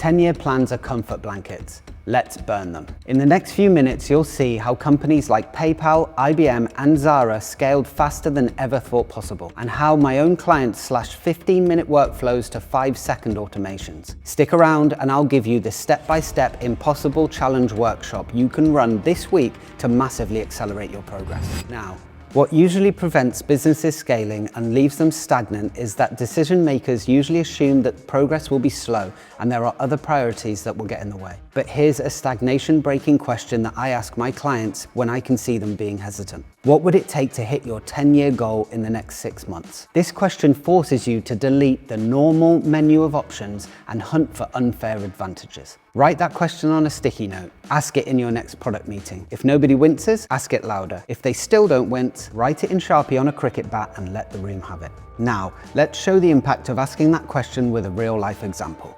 10-year plans are comfort blankets. Let's burn them. In the next few minutes, you'll see how companies like PayPal, IBM, and Zara scaled faster than ever thought possible, and how my own clients slashed 15-minute workflows to 5-second automations. Stick around and I'll give you the step-by-step impossible challenge workshop you can run this week to massively accelerate your progress. Now, what usually prevents businesses scaling and leaves them stagnant is that decision makers usually assume that progress will be slow and there are other priorities that will get in the way. But here's a stagnation-breaking question that I ask my clients when I can see them being hesitant. What would it take to hit your 10-year goal in the next 6 months? This question forces you to delete the normal menu of options and hunt for unfair advantages. Write that question on a sticky note. Ask it in your next product meeting. If nobody winces, ask it louder. If they still don't wince, write it in Sharpie on a cricket bat and let the room have it. Now, let's show the impact of asking that question with a real-life example.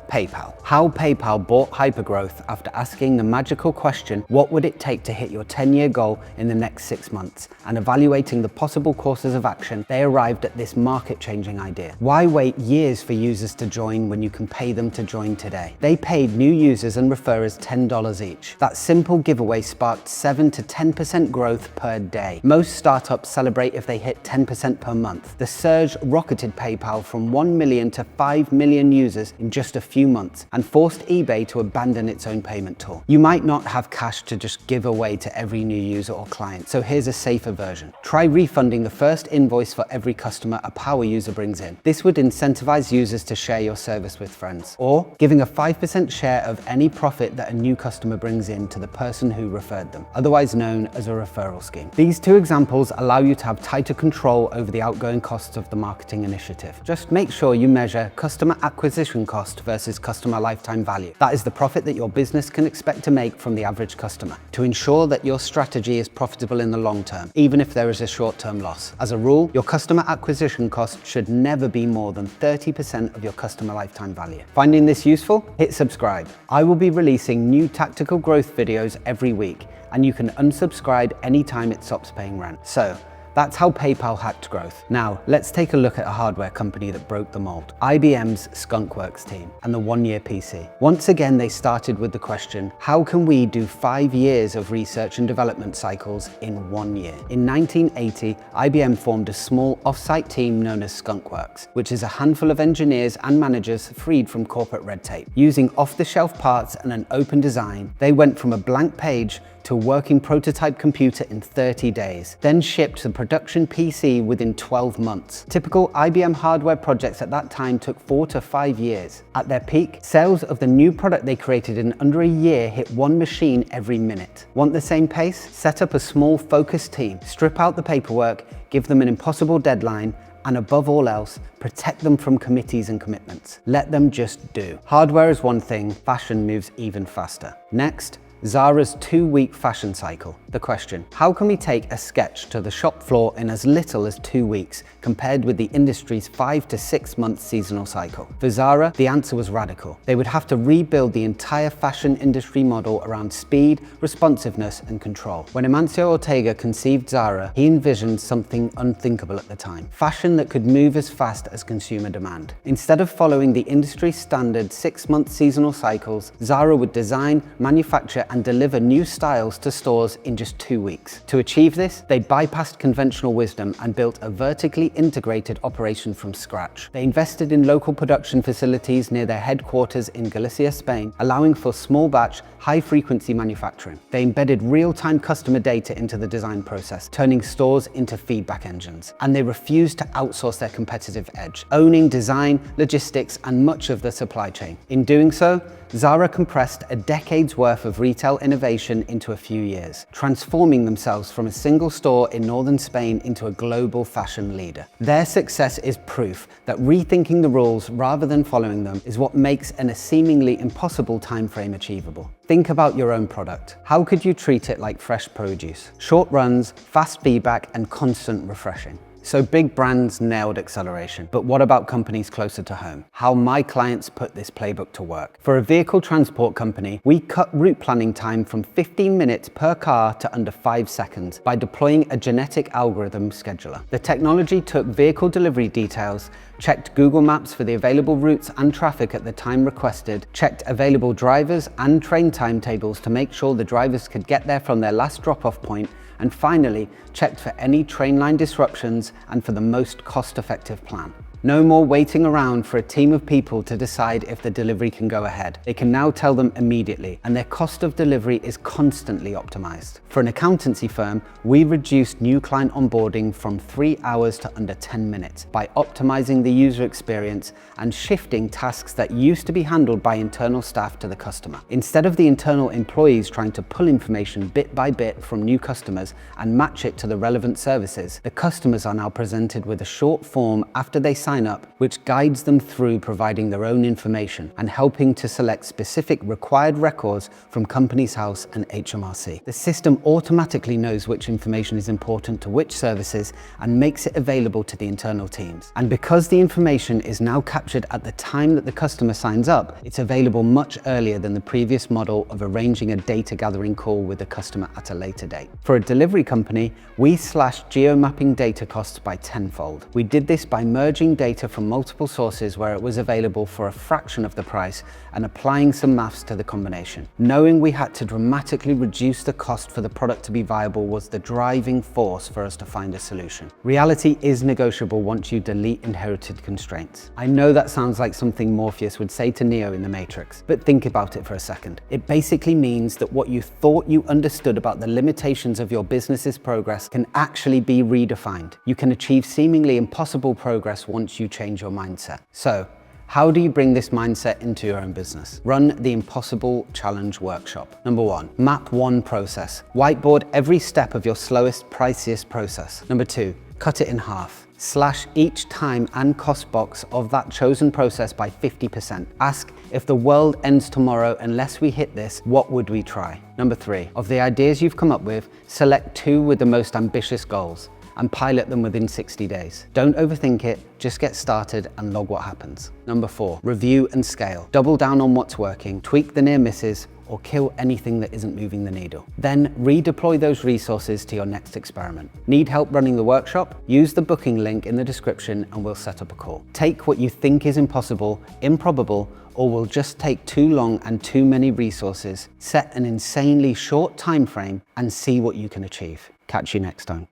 PayPal. How PayPal bought hypergrowth after asking the magical question, what would it take to hit your 10-year goal in the next 6 months? And evaluating the possible courses of action, they arrived at this market-changing idea. Why wait years for users to join when you can pay them to join today? They paid new users and referrers $10 each. That simple giveaway sparked 7 to 10% growth per day. Most startups celebrate if they hit 10% per month. The surge rocketed PayPal from 1 million to 5 million users in just a few months and forced eBay to abandon its own payment tool. You might not have cash to just give away to every new user or client, so here's a safer version. Try refunding the first invoice for every customer a power user brings in. This would incentivize users to share your service with friends, or giving a 5% share of any profit that a new customer brings in to the person who referred them, otherwise known as a referral scheme. These two examples allow you to have tighter control over the outgoing costs of the marketing initiative. Just make sure you measure customer acquisition cost versus customer lifetime value. That is the profit that your business can expect to make from the average customer, to ensure that your strategy is profitable in the long term, even if there is a short-term loss. As a rule, your customer acquisition cost should never be more than 30% of your customer lifetime value. Finding this useful? Hit subscribe. I will be releasing new tactical growth videos every week, and you can unsubscribe anytime it stops paying rent. So, that's how PayPal hacked growth. Now, let's take a look at a hardware company that broke the mold. IBM's Skunkworks team and the one-year PC. Once again, they started with the question, how can we do 5 years of research and development cycles in 1 year? In 1980, IBM formed a small off-site team known as Skunkworks, which is a handful of engineers and managers freed from corporate red tape. Using off-the-shelf parts and an open design, they went from a blank page to a working prototype computer in 30 days, then shipped the production PC within 12 months. Typical IBM hardware projects at that time took 4 to 5 years. At their peak, sales of the new product they created in under a year hit 1 machine every minute. Want the same pace? Set up a small, focused team, strip out the paperwork, give them an impossible deadline, and above all else, protect them from committees and commitments. Let them just do. Hardware is one thing, fashion moves even faster. Next, Zara's 2-week fashion cycle. The question, how can we take a sketch to the shop floor in as little as 2 weeks compared with the industry's 5 to 6 month seasonal cycle? For Zara, the answer was radical. They would have to rebuild the entire fashion industry model around speed, responsiveness, and control. When Amancio Ortega conceived Zara, he envisioned something unthinkable at the time. Fashion that could move as fast as consumer demand. Instead of following the industry standard 6-month seasonal cycles, Zara would design, manufacture, and deliver new styles to stores in just 2 weeks. To achieve this, they bypassed conventional wisdom and built a vertically integrated operation from scratch. They invested in local production facilities near their headquarters in Galicia, Spain, allowing for small batch, high-frequency manufacturing. They embedded real-time customer data into the design process, turning stores into feedback engines. And they refused to outsource their competitive edge, owning design, logistics, and much of the supply chain. In doing so, Zara compressed a decade's worth of retail innovation into a few years, transforming themselves from a single store in northern Spain into a global fashion leader. Their success is proof that rethinking the rules rather than following them is what makes a seemingly impossible time frame achievable. Think about your own product. How could you treat it like fresh produce? Short runs, fast feedback, and constant refreshing. So big brands nailed acceleration, but what about companies closer to home? How my clients put this playbook to work. For a vehicle transport company, we cut route planning time from 15 minutes per car to under 5 seconds by deploying a genetic algorithm scheduler. The technology took vehicle delivery details, checked Google Maps for the available routes and traffic at the time requested, checked available drivers and train timetables to make sure the drivers could get there from their last drop-off point, and finally, checked for any train line disruptions and for the most cost-effective plan. No more waiting around for a team of people to decide if the delivery can go ahead. They can now tell them immediately, and their cost of delivery is constantly optimized. For an accountancy firm, we reduced new client onboarding from 3 hours to under 10 minutes by optimizing the user experience and shifting tasks that used to be handled by internal staff to the customer. Instead of the internal employees trying to pull information bit by bit from new customers and match it to the relevant services, the customers are now presented with a short form after they sign up, which guides them through providing their own information and helping to select specific required records from Companies House and HMRC. The system automatically knows which information is important to which services and makes it available to the internal teams. And because the information is now captured at the time that the customer signs up, it's available much earlier than the previous model of arranging a data gathering call with the customer at a later date. For a delivery company, we slashed geo-mapping data costs by tenfold. We did this by merging data from multiple sources where it was available for a fraction of the price and applying some maths to the combination. Knowing we had to dramatically reduce the cost for the product to be viable was the driving force for us to find a solution. Reality is negotiable once you delete inherited constraints. I know that sounds like something Morpheus would say to Neo in the Matrix, but think about it for a second. It basically means that what you thought you understood about the limitations of your business's progress can actually be redefined. You can achieve seemingly impossible progress once you change your mindset. So, how do you bring this mindset into your own business? Run the Impossible Challenge Workshop. Number 1, map one process. Whiteboard every step of your slowest, priciest process. Number 2, cut it in half. Slash each time and cost box of that chosen process by 50%. Ask, if the world ends tomorrow unless we hit this, what would we try? Number 3, of the ideas you've come up with, select 2 with the most ambitious goals and pilot them within 60 days. Don't overthink it, just get started and log what happens. Number 4, review and scale. Double down on what's working, tweak the near misses, or kill anything that isn't moving the needle. Then redeploy those resources to your next experiment. Need help running the workshop? Use the booking link in the description and we'll set up a call. Take what you think is impossible, improbable, or will just take too long and too many resources, set an insanely short time frame, and see what you can achieve. Catch you next time.